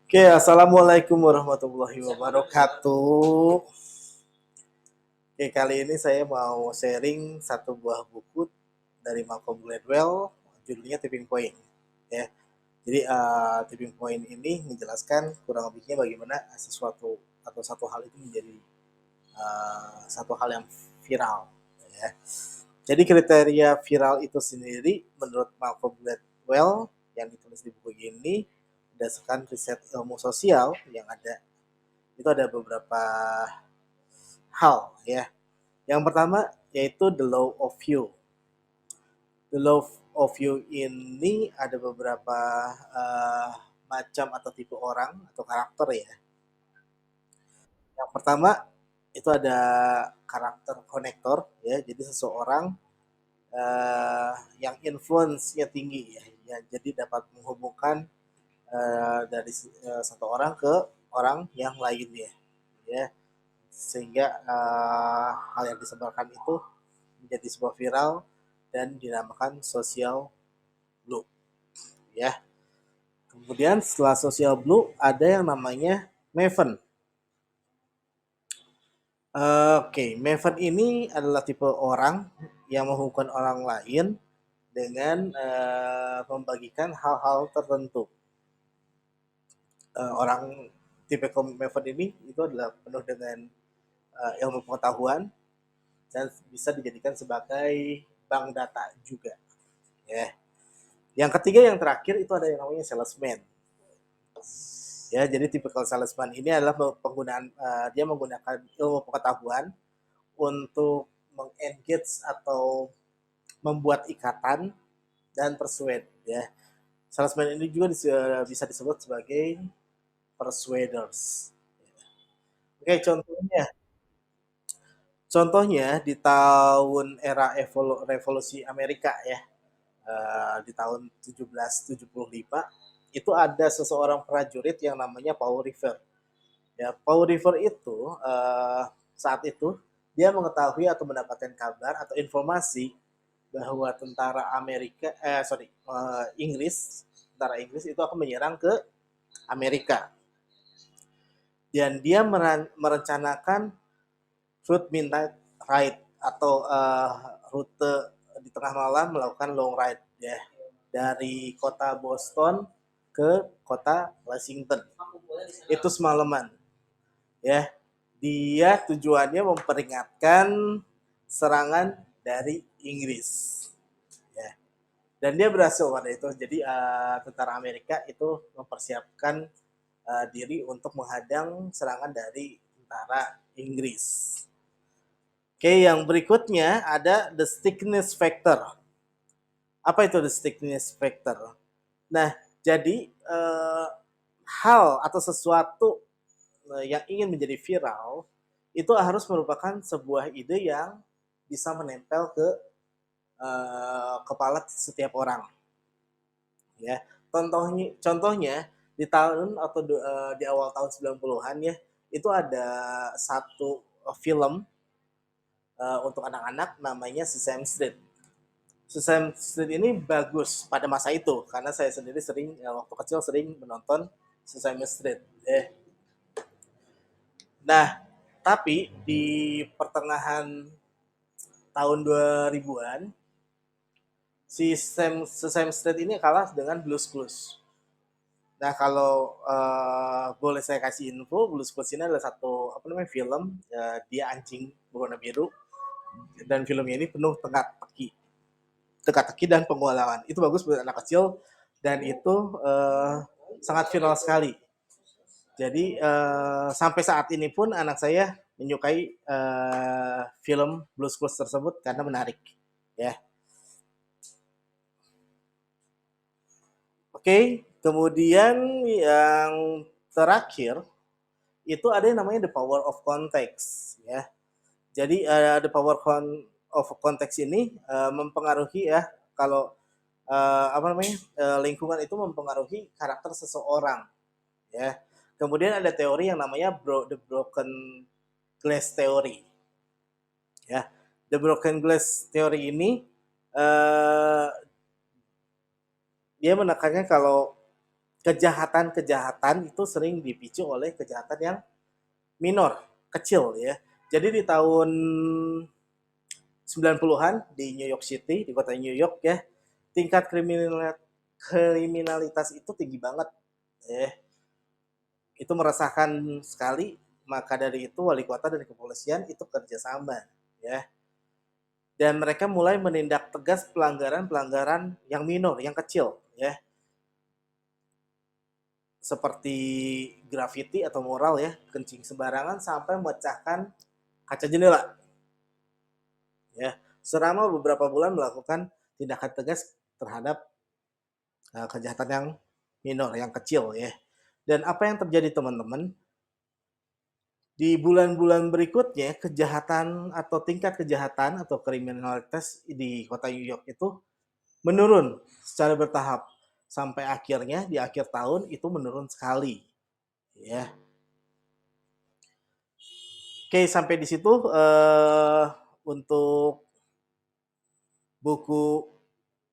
Oke, assalamualaikum warahmatullahi wabarakatuh. Oke, kali ini saya mau sharing satu buah buku dari Malcolm Gladwell, judulnya Tipping Point. Ya, jadi Tipping Point ini menjelaskan kurang lebihnya bagaimana sesuatu atau satu hal itu menjadi satu hal yang viral. Ya. Jadi kriteria viral itu sendiri menurut Malcolm Gladwell yang ditulis di buku ini berdasarkan riset ilmu sosial yang ada, itu ada beberapa hal ya. Yang pertama yaitu the law of you. The law of you ini ada beberapa uh, macam atau tipe orang atau karakter ya. Yang pertama itu ada karakter konektor ya. Jadi seseorang yang influence-nya tinggi ya. Ya, jadi dapat menghubungkan dari satu orang ke orang yang lainnya ya, sehingga hal yang disebarkan itu menjadi sebuah viral dan dinamakan social blue ya. Kemudian setelah social blue ada yang namanya Maven. Oke, Maven ini adalah tipe orang yang menghubungkan orang lain dengan membagikan hal-hal tertentu. Orang tipe Maven ini itu adalah penuh dengan ilmu pengetahuan dan bisa dijadikan sebagai bank data juga ya. Yang ketiga yang terakhir itu ada yang namanya salesman. Ya, jadi tipikal salesman ini adalah penggunaan dia menggunakan ilmu pengetahuan untuk mengengage atau membuat ikatan dan persuade ya. Salesman ini juga bisa disebut sebagai persuaders. Oke, contohnya di tahun era revolusi Amerika ya, di tahun 1775 itu ada seseorang prajurit yang namanya Paul Revere. Ya, Paul Revere itu saat itu dia mengetahui atau mendapatkan kabar atau informasi bahwa tentara Inggris itu akan menyerang ke Amerika, dan dia merencanakan route midnight ride atau rute di tengah malam melakukan long ride ya, dari kota Boston ke kota Washington. Itu semalaman ya. Dia tujuannya memperingatkan serangan dari Inggris ya. Dan dia berhasil pada itu. Jadi tentara Amerika itu mempersiapkan diri untuk menghadang serangan dari tentara Inggris. Oke, yang berikutnya ada the stickiness factor. Apa itu the stickiness factor? Nah, jadi hal atau sesuatu yang ingin menjadi viral itu harus merupakan sebuah ide yang bisa menempel ke kepala setiap orang. Ya, contohnya di tahun atau di awal tahun 90-an ya, itu ada satu film untuk anak-anak namanya Sesame Street. Sesame Street ini bagus pada masa itu karena saya sendiri sering waktu kecil sering menonton Sesame Street. Nah, tapi di pertengahan tahun 2000-an si Sesame Street ini kalah dengan Blues Clues. Nah, kalau boleh saya kasih info, Blues Clues ini adalah satu film, dia anjing berwarna biru, dan filmnya ini penuh teka-teki dan pengulangan. Itu bagus buat anak kecil dan itu sangat viral sekali. Jadi sampai saat ini pun anak saya menyukai film Blues Clues tersebut karena menarik. Ya, oke. Kemudian yang terakhir itu ada yang namanya the power of context. Ya, jadi the power of context ini mempengaruhi ya, kalau lingkungan itu mempengaruhi karakter seseorang ya. Kemudian ada teori yang namanya the broken glass theory ya. The broken glass theory ini dia menekankan kalau kejahatan-kejahatan itu sering dipicu oleh kejahatan yang minor, kecil ya. Jadi di tahun 90-an di New York City, di kota New York ya, tingkat kriminalitas itu tinggi banget ya. Itu meresahkan sekali, maka dari itu wali kota dan kepolisian itu kerjasama ya. Dan mereka mulai menindak tegas pelanggaran-pelanggaran yang minor, yang kecil ya. Seperti graffiti atau mural ya, kencing sembarangan sampai memecahkan kaca jendela ya. Selama beberapa bulan melakukan tindakan tegas terhadap kejahatan yang minor, yang kecil ya. Dan apa yang terjadi teman-teman? Di bulan-bulan berikutnya kejahatan atau tingkat kejahatan atau kriminalitas di kota New York itu menurun secara bertahap sampai akhirnya di akhir tahun itu menurun sekali ya. Oke, sampai di situ untuk buku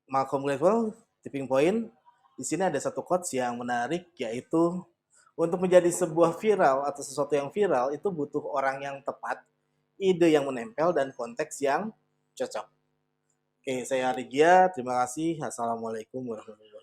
Malcolm Gladwell Tipping Point. Di sini ada satu quotes yang menarik, yaitu untuk menjadi sebuah viral atau sesuatu yang viral itu butuh orang yang tepat, ide yang menempel, dan konteks yang cocok. Oke, saya Rigia. Terima kasih. Assalamualaikum warahmatullahi wabarakatuh.